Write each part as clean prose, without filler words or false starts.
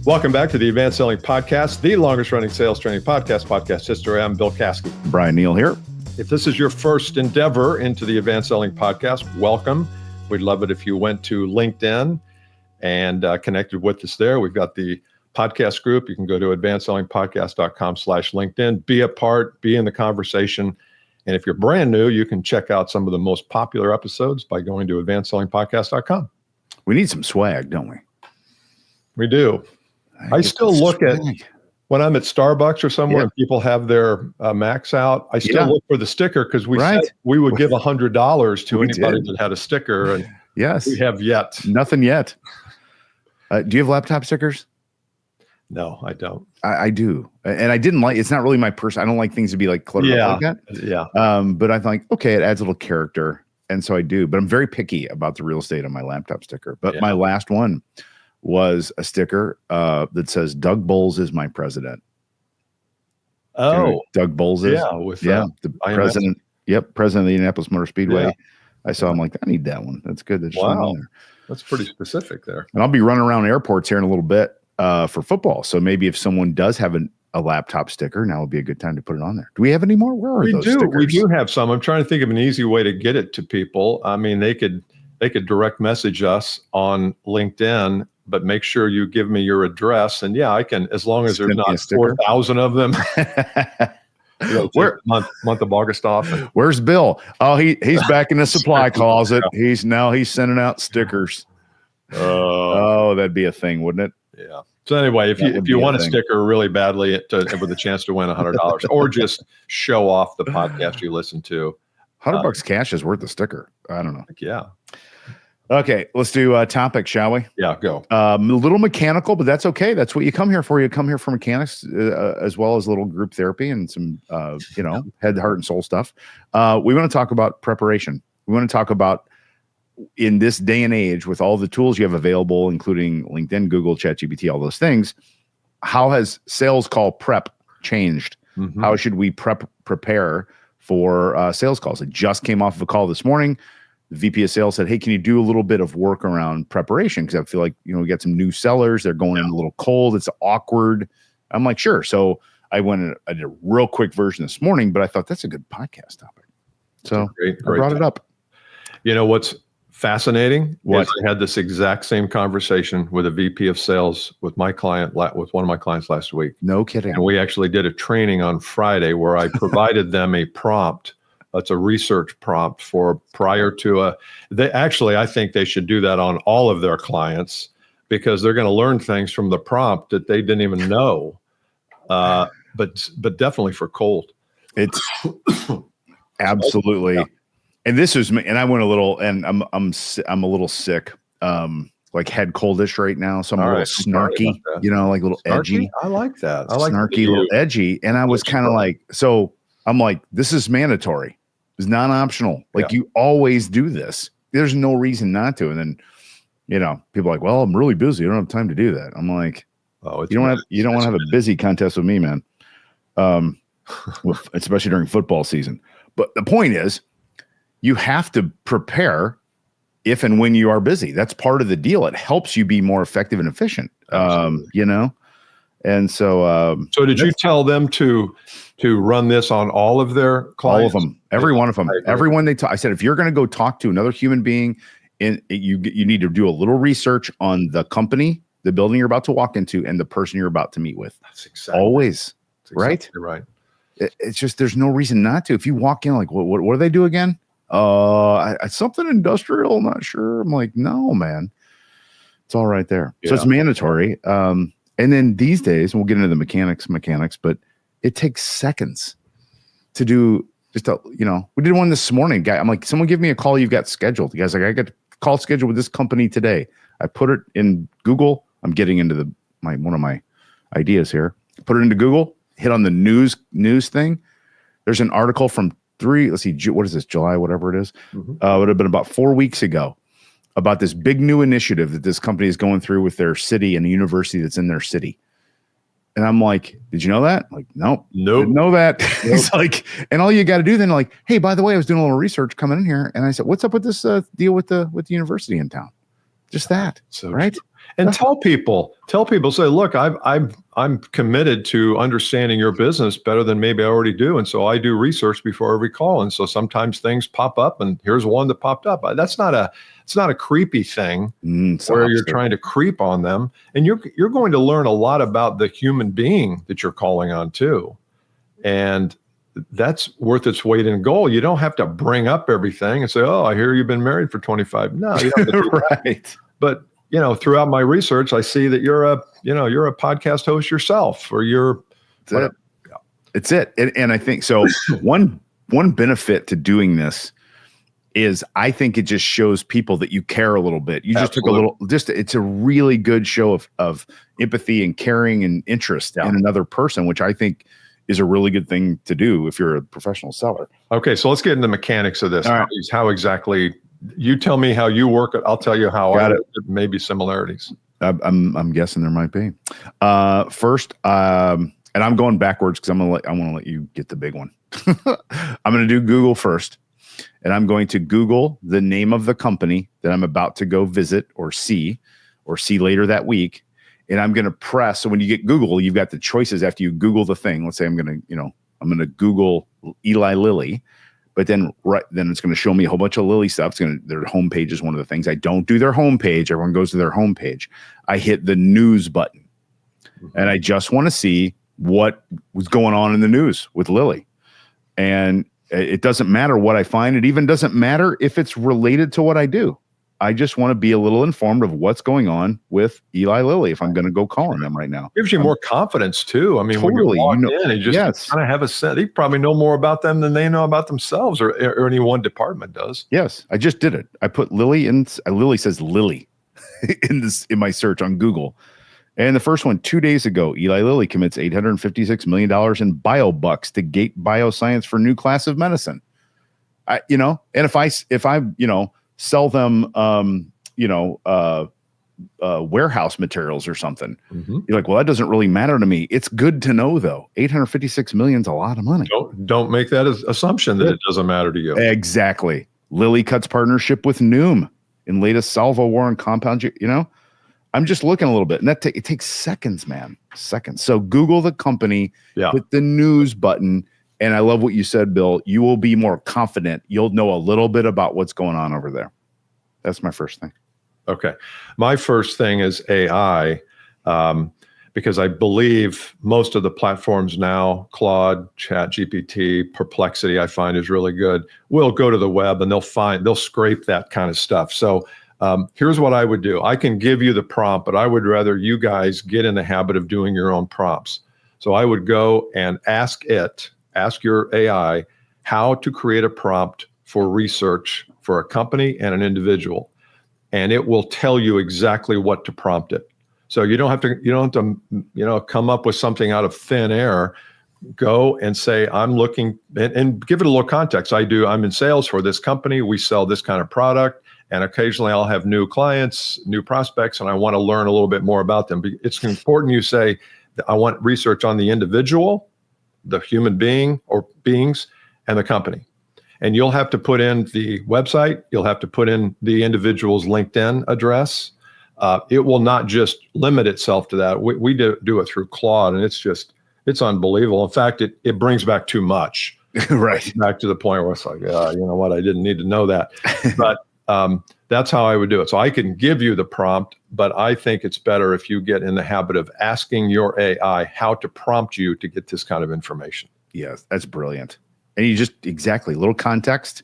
Welcome back to the Advanced Selling Podcast, the longest running sales training podcast history. I'm Bill Caskey. Bryan Neale here. If this is your first endeavor into the Advanced Selling Podcast, welcome. We'd love it if you went to LinkedIn and connected with us there. We've got the podcast group. You can go to advancedsellingpodcast.com/LinkedIn, be a part, be in the conversation. And if you're brand new, you can check out some of the most popular episodes by going to advancedsellingpodcast.com. We need some swag, don't we? We do. I still look at when I'm at Starbucks or somewhere and people have their Macs out. I still look for the sticker because we said we would give $100 to anybody that had a sticker, and we have yet. Nothing yet. Do you have laptop stickers? No, I don't. I do, and I didn't like. It's not really my person. I don't like things to be like cluttered up like that. Yeah. But I think it adds a little character, and so I do. But I'm very picky about the real estate on my laptop sticker. But my last one was a sticker that says Doug Bowles is my president. Oh, you know, Doug Bowles is the president. Yep, president of the Indianapolis Motor Speedway. Yeah. I saw him like, I need that one. That's good. That's that's pretty specific there. And I'll be running around airports here in a little bit for football. So maybe if someone does have a laptop sticker, now would be a good time to put it on there. Do we have any more? Where are those stickers? We do have some. I'm trying to think of an easy way to get it to people. I mean, they could direct message us on LinkedIn, but make sure you give me your address. And I can, as long as there's not 4,000 of them. Month of August off. Where's Bill? Oh, he's back in the supply closet. He's sending out stickers. Oh, that'd be a thing, wouldn't it? Yeah. So anyway, if you want a sticker really badly with a chance to win $100, or just show off the podcast you listen to, $100 cash is worth a sticker. I don't know. Yeah. Okay, let's do a topic, shall we? Yeah, go. A little mechanical, but that's okay. That's what you come here for. You come here for mechanics as well as a little group therapy and some, head, heart, and soul stuff. We want to talk about preparation. We want to talk about, in this day and age, with all the tools you have available, including LinkedIn, Google, ChatGPT, all those things, how has sales call prep changed? Mm-hmm. How should we prepare for sales calls? I just came off of a call this morning. The VP of Sales said, hey, can you do a little bit of work around preparation? Because I feel like, we got some new sellers. They're going in a little cold. It's awkward. I'm like, sure. So I did a real quick version this morning, but I thought that's a good podcast topic. So I brought it up. You know what's fascinating? I had this exact same conversation with a VP of Sales with my client, with one of my clients last week. No kidding. And we actually did a training on Friday where I provided them a prompt. That's a research prompt for prior to I think they should do that on all of their clients, because they're going to learn things from the prompt that they didn't even know. But definitely for cold. It's absolutely. And this is me, and I went a little, and I'm a little sick, like head coldish right now. So I'm a little snarky, like a little edgy. I like that. I like snarky, a little edgy. And I was kind of like, so I'm like, this is mandatory. It's non-optional. Like you always do this. There's no reason not to. And then, people are like, well, I'm really busy. I don't have time to do that. I'm like, you don't want to have a busy contest with me, man. Especially during football season. But the point is, you have to prepare if and when you are busy. That's part of the deal. It helps you be more effective and efficient. And so, so did you tell them to run this on all of their clients? All of them, every one of them, everyone they talk. I said, if you're going to go talk to another human being, you need to do a little research on the company, the building you're about to walk into, and the person you're about to meet with. That's exactly always right. It's just, there's no reason not to. If you walk in like, what do they do again? Something industrial. I'm not sure. I'm like, no, man, it's all right there. Yeah. So it's mandatory. And then these days, we'll get into the mechanics, but it takes seconds to do we did one this morning. Guy, I'm like, someone give me a call you've got scheduled. The guy's like, I got a call scheduled with this company today. I put it in Google. I'm getting into one of my ideas here. Put it into Google, hit on the news thing. There's an article from what is this, July, whatever it is. Mm-hmm. It would have been about 4 weeks ago, about this big new initiative that this company is going through with their city and a university that's in their city. And I'm like, did you know that? I'm like, nope. Didn't know that. Nope. It's like, and all you got to do then, like, hey, by the way, I was doing a little research coming in here, and I said, what's up with this deal with the university in town? Just that, So right? true. And tell people, say, look, I'm committed to understanding your business better than maybe I already do. And so I do research before every call. And so sometimes things pop up, and here's one that popped up. It's not a creepy thing where you're trying to creep on them. And you're going to learn a lot about the human being that you're calling on too. And that's worth its weight in gold. You don't have to bring up everything and say, oh, I hear you've been married for 25. No, you don't have to do that. Right. But throughout my research, I see that you're a podcast host yourself, or you're. It's it. And I think so. One benefit to doing this is I think it just shows people that you care a little bit. You just took a little. It's a really good show of empathy and caring and interest in another person, which I think is a really good thing to do if you're a professional seller. Okay, so let's get into the mechanics of this. All right. How exactly? You tell me how you work it. I'll tell you how maybe similarities. I'm guessing there might be. First, and I'm going backwards because I want to let you get the big one. I'm going to do Google first, and I'm going to Google the name of the company that I'm about to go visit or see later that week, and I'm going to press. So when you get Google, you've got the choices after you Google the thing. Let's say I'm going to Google Eli Lilly. But then it's going to show me a whole bunch of Lilly stuff. Their homepage is one of the things. I don't do their homepage. Everyone goes to their homepage. I hit the news button, and I just want to see what was going on in the news with Lilly. And it doesn't matter what I find. It even doesn't matter if it's related to what I do. I just want to be a little informed of what's going on with Eli Lilly if I'm going to go calling them right now. Gives you more confidence too. I mean, totally, when you walk in, you just kind of have a sense. They probably know more about them than they know about themselves, or any one department does. Yes, I just did it. I put Lilly in. Lilly says Lilly in my search on Google, and the first one 2 days ago. Eli Lilly commits $856 million in biobucks to gate bioscience for new class of medicine. And if I sell them, warehouse materials or something. Mm-hmm. You're like, well, that doesn't really matter to me. It's good to know, though. 856 million is a lot of money. Don't make that assumption that it doesn't matter to you. Exactly. Lilly cuts partnership with Noom in latest salvo war on compound. I'm just looking a little bit, and it takes seconds, man. Seconds. So Google the company, hit the news button. And I love what you said, Bill. You will be more confident. You'll know a little bit about what's going on over there. That's my first thing. Okay. My first thing is AI, because I believe most of the platforms now, Claude, ChatGPT, Perplexity, I find is really good, will go to the web and they'll scrape that kind of stuff. So here's what I would do. I can give you the prompt, but I would rather you guys get in the habit of doing your own prompts. So I would go and ask your AI how to create a prompt for research for a company and an individual, and it will tell you exactly what to prompt it. So you don't have to come up with something out of thin air. Go and say, I'm looking, and give it a little context. I'm in sales for this company. We sell this kind of product, and occasionally I'll have new clients, new prospects, and I want to learn a little bit more about them. It's important you say, I want research on the individual, the human being or beings, and the company. And you'll have to put in the website. You'll have to put in the individual's LinkedIn address. It will not just limit itself to that. We do it through Claude, and it's unbelievable. In fact, it brings back too much. Right. Back to the point where it's like, you know what? I didn't need to know that. But that's how I would do it. So I can give you the prompt, but I think it's better if you get in the habit of asking your AI how to prompt you to get this kind of information. Yes, that's brilliant. And you just exactly little context.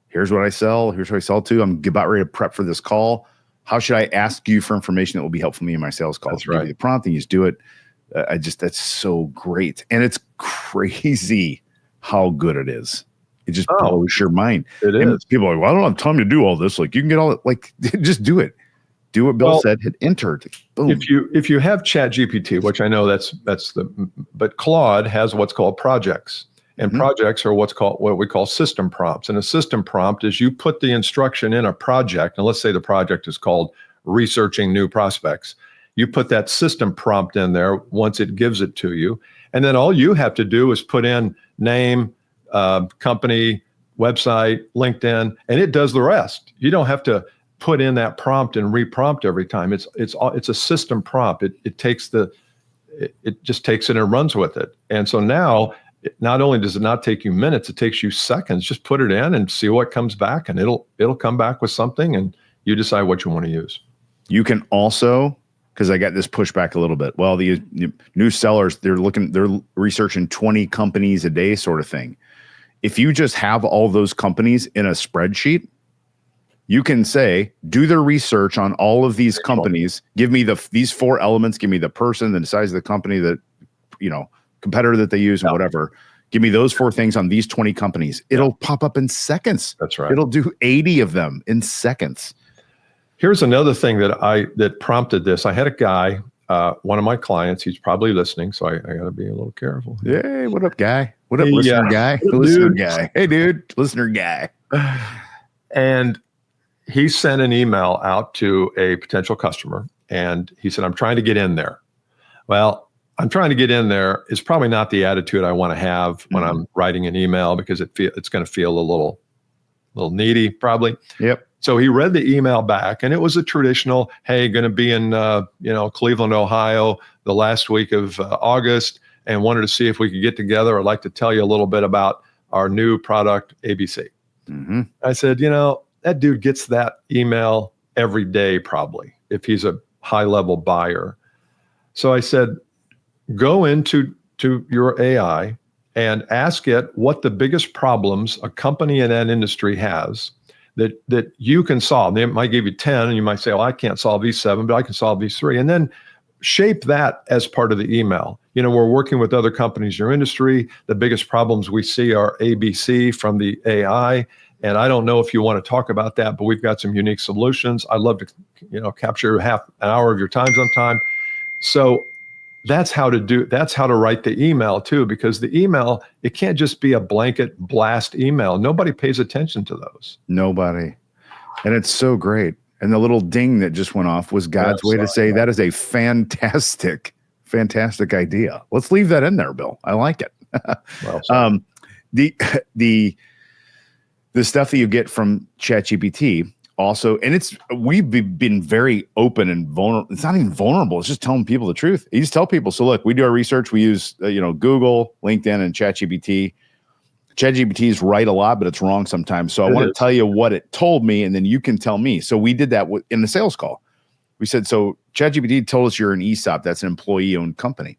Here's what I sell. Here's what I sell to. I'm about ready to prep for this call. How should I ask you for information that will be helpful to me in my sales call? That's right. Give you the prompt and you just do it. That's so great. And it's crazy how good it is. It just blows your mind. It and is. People are like, well, I don't have time to do all this. Like, you can get all it. Like, just do it. Do what Bill said. Hit enter. Boom. If you have ChatGPT, which I know but Claude has what's called projects, and projects are what we call system prompts. And a system prompt is you put the instruction in a project, and let's say the project is called researching new prospects. You put that system prompt in there once it gives it to you, and then all you have to do is put in name, company, website, LinkedIn, and it does the rest. You don't have to put in that prompt and reprompt every time. It's a system prompt. It just takes it and runs with it. And so now, not only does it not take you minutes, it takes you seconds. Just put it in and see what comes back, and it'll come back with something, and you decide what you want to use. You can also, because I got this pushback a little bit. Well, the new sellers, they're researching 20 companies a day sort of thing. If you just have all those companies in a spreadsheet, you can say, do the research on all of these companies. Give me these 4 elements. Give me the person, the size of the company, the competitor that they use, and whatever. Give me those 4 things on these 20 companies. It'll pop up in seconds. That's right. It'll do 80 of them in seconds. Here's another thing that prompted this. I had a guy, one of my clients. He's probably listening, so I got to be a little careful. Hey, what up, guy? What up, listener guy? Listener guy. Hey, dude, listener guy. And he sent an email out to a potential customer, and he said, I'm trying to get in there. Well, I'm trying to get in there is probably not the attitude I want to have when I'm writing an email, because it's going to feel a little needy, probably. Yep. So he read the email back, and it was a traditional, hey, going to be in Cleveland, Ohio, the last week of August, and wanted to see if we could get together. I'd like to tell you a little bit about our new product, ABC. Mm-hmm. I said, that dude gets that email every day, probably, if he's a high-level buyer. So I said, go into your AI and ask it what the biggest problems a company in that industry has that you can solve. They might give you 10, and you might say, well, I can't solve these 7, but I can solve these 3. And then shape that as part of the email. We're working with other companies in your industry. The biggest problems we see are ABC from the AI. And I don't know if you want to talk about that, but we've got some unique solutions. I'd love to, capture half an hour of your time sometime. So that's how to write the email too, because the email, it can't just be a blanket blast email. Nobody pays attention to those. Nobody. And it's so great. And the little ding that just went off was God's way to say that is a fantastic idea. Let's leave that in there, Bill. I like it. Well, the stuff that you get from ChatGPT also, and we've been very open and vulnerable. It's not even vulnerable. It's just telling people the truth. You just tell people, so look, we do our research. We use, Google, LinkedIn, and ChatGPT. ChatGPT is right a lot, but it's wrong sometimes. So I want to tell you what it told me, and then you can tell me. So we did that in the sales call. We said, so ChatGPT told us you're an ESOP. That's an employee-owned company.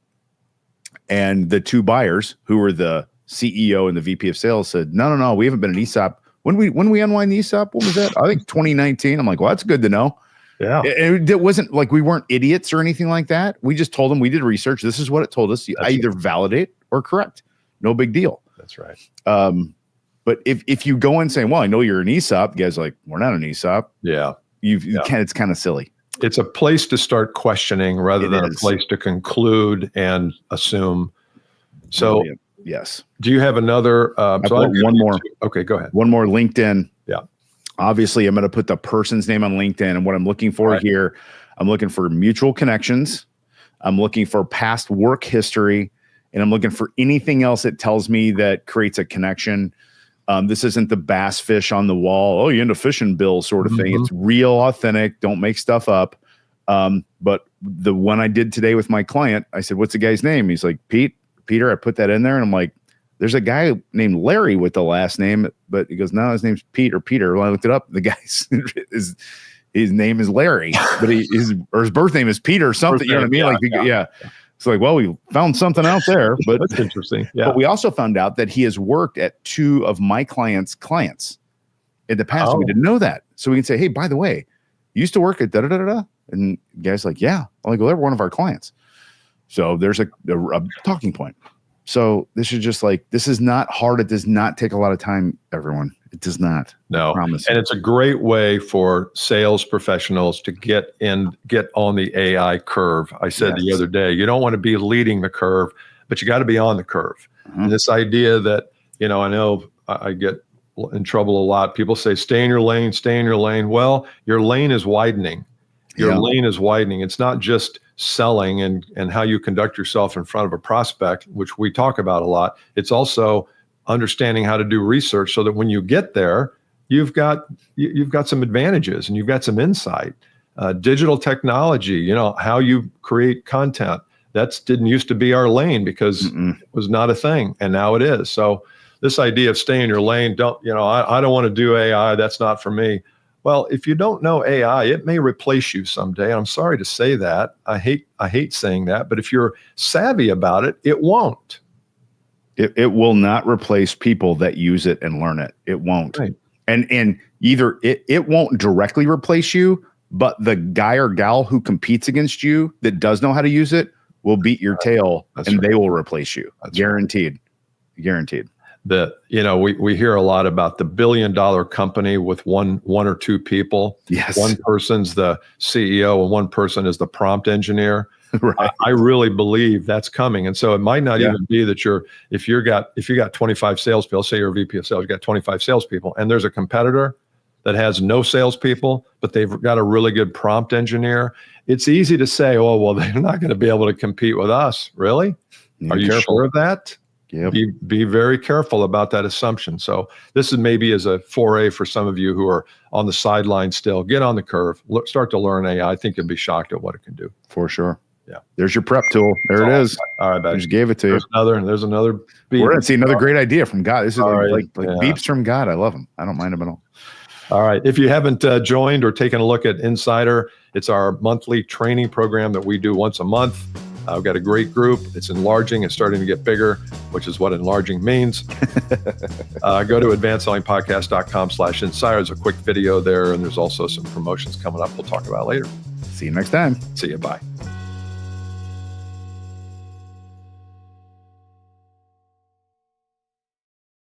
And the 2 buyers, who were the CEO and the VP of Sales, said, no, we haven't been an ESOP. When we unwind the ESOP, what was that? I think 2019. I'm like, well, that's good to know. Yeah. It wasn't like we weren't idiots or anything like that. We just told them we did research. This is what it told us. I either validate or correct. No big deal. That's right. But if you go and say, well, I know you're an ESOP, you guys are like, we're not an ESOP. Yeah. You can, it's kind of silly. It's a place to start questioning rather than a place to conclude and assume. So Brilliant. Yes. Do you have another? One more. Okay, go ahead. One more. LinkedIn. Yeah. Obviously, I'm going to put the person's name on LinkedIn, and what I'm looking for here, I'm looking for mutual connections. I'm looking for past work history, and I'm looking for anything else that tells me that creates a connection. This isn't the bass fish on the wall. Oh, you into fishing, Bill, sort of thing. It's real, authentic. Don't make stuff up. But the one I did today with my client, I said, what's the guy's name? He's like, Peter. I put that in there, and I'm like, there's a guy named Larry with the last name, but he goes, no, his name's Peter. When I looked it up, the guy's his name is Larry, but his birth name is Peter or something. You know what I mean? Yeah. It's like, well, we found something out there, but that's interesting. Yeah. But we also found out that he has worked at 2 of my clients' in the past. We didn't know that. So we can say, hey, by the way, you used to work at da-da-da-da-da. And the guy's like, yeah. I'm like, well, they're one of our clients. So there's a talking point. So this is not hard. It does not take a lot of time, everyone. It does not. No. I promise. And it's a great way for sales professionals to get on the AI curve. I said the other day, you don't want to be leading the curve, but you got to be on the curve. And this idea that, I know I get in trouble a lot. People say, stay in your lane, stay in your lane. Well, your lane is widening. Your lane is widening. It's not just selling and how you conduct yourself in front of a prospect, which we talk about a lot. It's also understanding how to do research so that when you get there, you've got some advantages and you've got some insight. Digital technology, how you create content. That didn't used to be our lane because it was not a thing, and now it is. So this idea of stay in your lane, I don't want to do AI. That's not for me. Well, if you don't know AI, it may replace you someday. I'm sorry to say that. I hate saying that, but if you're savvy about it, it won't. It will not replace people that use it and learn it. It won't. Right. And either it won't directly replace you, but the guy or gal who competes against you that does know how to use it will beat your tail, and they will replace you. That's guaranteed. Right. Guaranteed. We hear a lot about the $1 billion company with one or two people. Yes. One person's the CEO and one person is the prompt engineer. Right. I really believe that's coming. And so it might not even be that if you got 25 salespeople, say you're a VP of sales, you got 25 salespeople, and there's a competitor that has no salespeople, but they've got a really good prompt engineer. It's easy to say, oh, well, they're not going to be able to compete with us. Really? Are you sure of that? Yep. Be very careful about that assumption. So this is maybe as a foray for some of you who are on the sideline still. Get on the curve. Start to learn AI. I think you'll be shocked at what it can do. For sure. Yeah. There's your prep tool. There it is. All right, buddy. I just gave it to you. There's another beep. We're going to see another great idea from God. This is like yeah. beeps from God. I love them. I don't mind them at all. All right. If you haven't joined or taken a look at Insider, it's our monthly training program that we do once a month. I've got a great group. It's enlarging. It's starting to get bigger, which is what enlarging means. Go to advancedsellingpodcast.com/insider. There's a quick video there, and there's also some promotions coming up we'll talk about later. See you next time. See you. Bye.